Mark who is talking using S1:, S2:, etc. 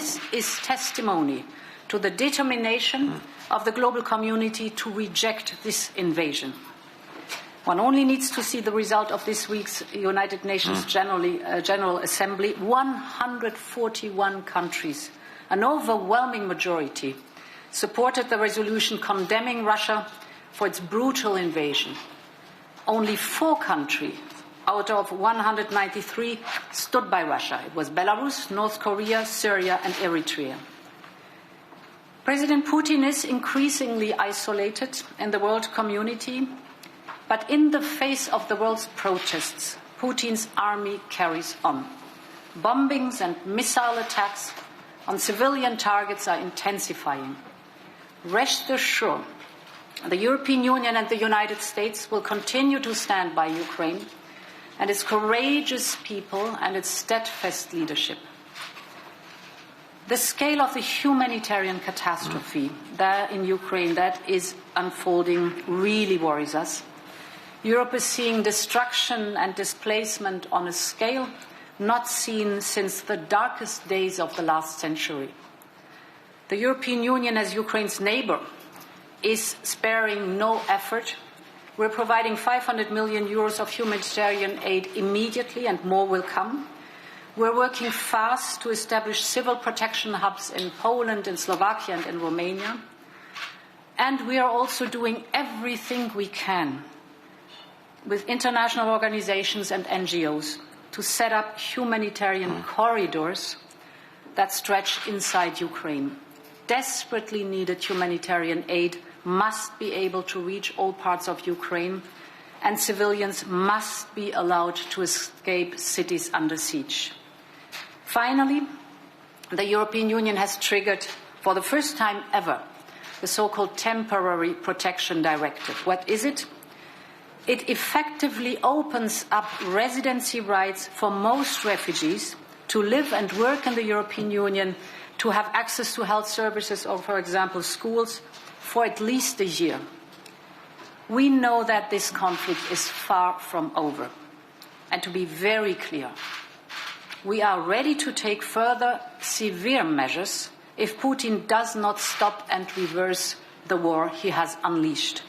S1: this is testimony to the determination of the global community to reject this invasion. One only needs to see the result of this week's United Nations General Assembly. 141 countries, an overwhelming majority, supported the resolution condemning Russia for its brutal invasion. Only 4 countries out of 193 stood by Russia. It was Belarus, North Korea, Syria, and Eritrea. President Putin is increasingly isolated in the world community, but in the face of the world's protests, Putin's army carries on. Bombings and missile attacks on civilian targets are intensifying. Rest assured, the European Union and the United States will continue to stand by Ukraine and its courageous people and its steadfast leadership. The scale of the humanitarian catastrophe there in Ukraine that is unfolding really worries us. Europe is seeing destruction and displacement on a scale not seen since the darkest days of the last century. The European Union, as Ukraine's neighbour, is sparing no effort. We're providing 500 million euros of humanitarian aid immediately, and more will come. We're working fast to establish civil protection hubs in Poland, in Slovakia, and in Romania. And we are also doing everything we can with international organizations and NGOs to set up humanitarian corridors that stretch inside Ukraine. Desperately needed humanitarian aid must be able to reach all parts of Ukraine, and civilians must be allowed to escape cities under siege. Finally, the European Union has triggered, for the first time ever, the so-called Temporary Protection Directive. What is it? It effectively opens up residency rights for most refugees to live and work in the European Union, to have access to health services or, for example, schools, for at least a year. We know that this conflict is far from over. And to be very clear, we are ready to take further severe measures if Putin does not stop and reverse the war he has unleashed.